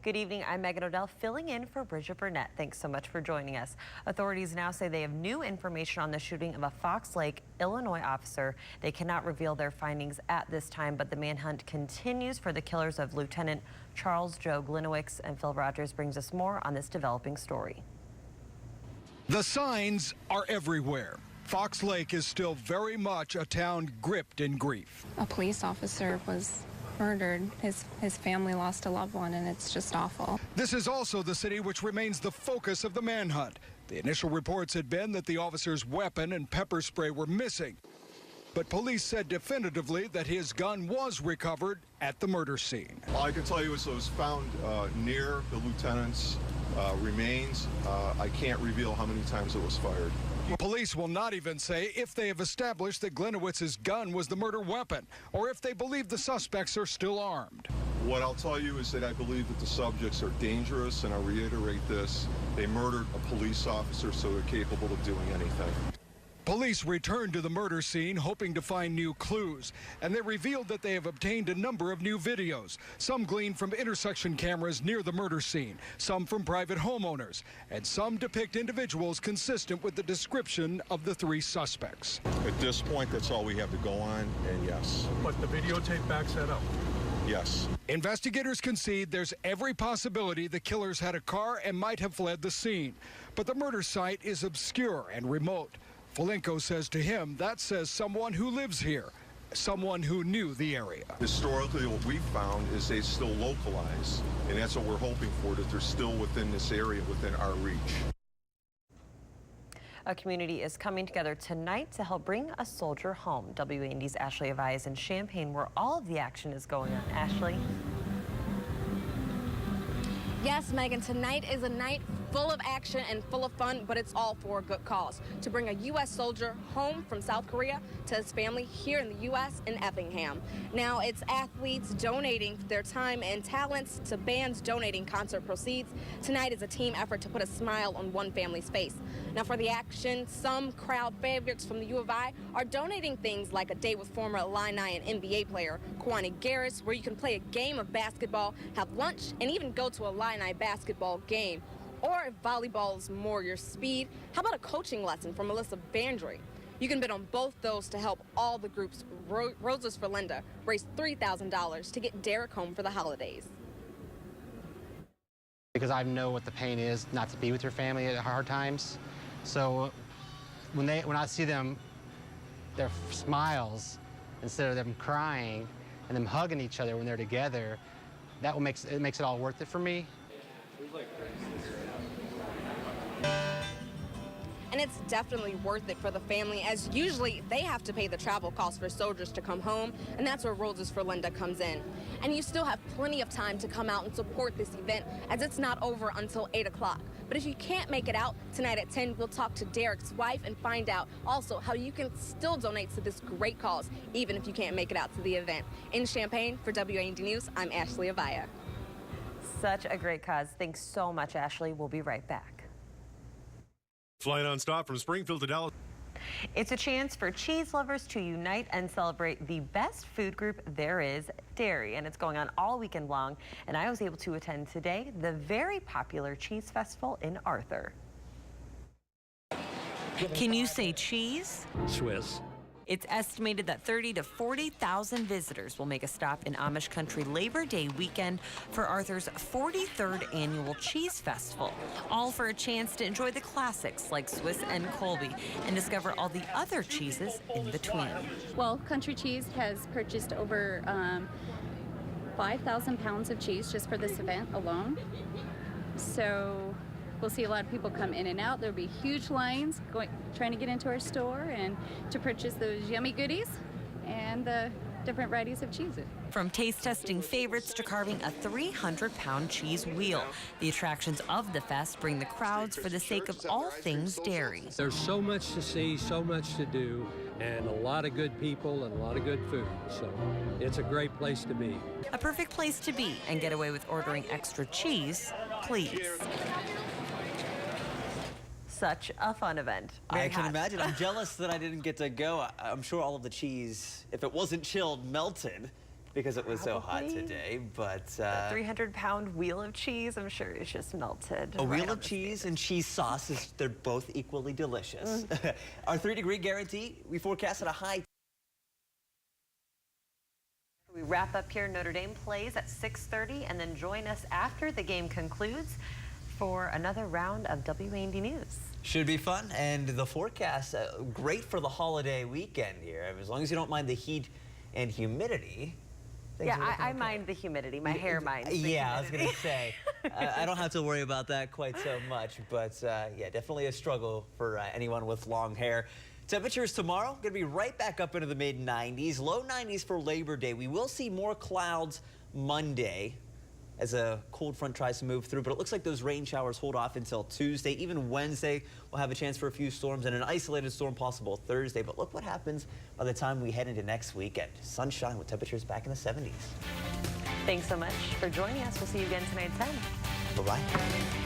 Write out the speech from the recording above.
Good evening, I'm Megan Odell, filling in for Bridget Burnett. Thanks so much for joining us. Authorities now say they have new information on the shooting of a Fox Lake, Illinois officer. They cannot reveal their findings at this time, but the manhunt continues for the killers of Lieutenant Charles Joe Gliniewicz, and Phil Rogers brings us more on this developing story. The signs are everywhere. Fox Lake is still very much a town gripped in grief. A police officer was murdered. His family lost a loved one, and it's just awful. This is also the city which remains the focus of the manhunt. The initial reports had been that the officer's weapon and pepper spray were missing, but police said definitively that his gun was recovered at the murder scene. All I can tell you is it was found near the lieutenant's remains. I can't reveal how many times it was fired. Police will not even say if they have established that Gliniewicz's gun was the murder weapon, or if they believe the suspects are still armed. What I'll tell you is that I believe that the subjects are dangerous, and I'll reiterate this. They murdered a police officer, so they're capable of doing anything. Police returned to the murder scene hoping to find new clues, and they revealed that they have obtained a number of new videos, some gleaned from intersection cameras near the murder scene, some from private homeowners, and some depict individuals consistent with the description of the three suspects. At this point, that's all we have to go on, and yes. But the videotape backs that up. Yes. Investigators concede there's every possibility the killers had a car and might have fled the scene, but the murder site is obscure and remote. Folenko says to him that says someone who lives here, someone who knew the area. Historically, what we found is they still localize, and that's what we're hoping for, that they're still within this area, within our reach. A community is coming together tonight to help bring a soldier home. WAND's Ashley Avaya is in Champaign, where all of the action is going on. Ashley? Yes, Megan, tonight is a night full of action and full of fun, but it's all for a good cause. To bring a U.S. soldier home from South Korea to his family here in the U.S. in Effingham. Now, it's athletes donating their time and talents to bands donating concert proceeds. Tonight is a team effort to put a smile on one family's face. Now, for the action, some crowd favorites from the U of I are donating things like a day with former Illini and NBA player Kwani Garris, where you can play a game of basketball, have lunch, and even go to a Illini basketball game. Or if volleyball is more your speed, how about a coaching lesson from Melissa Bandry? You can bid on both those to help all the groups. Roses for Linda raised $3,000 to get Derek home for the holidays. Because I know what the pain is not to be with your family at hard times. So when I see them, their smiles instead of them crying and them hugging each other when they're together, that makes it all worth it for me. And it's definitely worth it for the family, as usually they have to pay the travel costs for soldiers to come home, and that's where Roses for Linda comes in. And you still have plenty of time to come out and support this event, as it's not over until 8 o'clock. But if you can't make it out, tonight at 10, we'll talk to Derek's wife and find out also how you can still donate to this great cause, even if you can't make it out to the event. In Champaign, for WAND News, I'm Ashley Avaya. Such a great cause. Thanks so much, Ashley. We'll be right back. Flying nonstop from Springfield to Dallas. It's a chance for cheese lovers to unite and celebrate the best food group there is, dairy, and it's going on all weekend long. And I was able to attend today the very popular Cheese Festival in Arthur. Can you say cheese? Swiss. It's estimated that 30,000 to 40,000 visitors will make a stop in Amish country Labor Day weekend for Arthur's 43rd annual Cheese Festival, all for a chance to enjoy the classics like Swiss and Colby and discover all the other cheeses in between. Well, Country Cheese has purchased over 5,000 pounds of cheese just for this event alone. So we'll see a lot of people come in and out. There'll be huge lines trying to get into our store and to purchase those yummy goodies and the different varieties of cheeses. From taste testing favorites to carving a 300-pound cheese wheel, the attractions of the fest bring the crowds for the sake of all things dairy. There's so much to see, so much to do, and a lot of good people and a lot of good food. So it's a great place to be. A perfect place to be and get away with ordering extra cheese, please. Such a fun event. I can imagine. I'm jealous that I didn't get to go. I'm sure all of the cheese, if it wasn't chilled, melted. because it was so hot Probably. today. But 300-pound wheel of cheese, I'm sure it's just melted. a right wheel on of the cheese spears. and cheese sauce, they're both equally delicious. Our 3-degree guarantee, we forecast at a high. We wrap up here. Notre Dame plays at 6:30, and then join us after the game concludes for another round of WAND News. Should be fun, and the forecast, great for the holiday weekend here. As long as you don't mind the heat and humidity. things Yeah, are looking I okay. mind the humidity. My hair minds the Yeah, I was humidity. going to say, I don't have to worry about that quite so much, but yeah, definitely a struggle for anyone with long hair. Temperatures tomorrow going to be right back up into the mid-90s, low 90s for Labor Day. We will see more clouds Monday as a cold front tries to move through, but it looks like those rain showers hold off until Tuesday. Even Wednesday, we'll have a chance for a few storms and an isolated storm possible Thursday. But look what happens by the time we head into next weekend. Sunshine with temperatures back in the 70s. Thanks so much for joining us. We'll see you again tonight at 10. Bye-bye.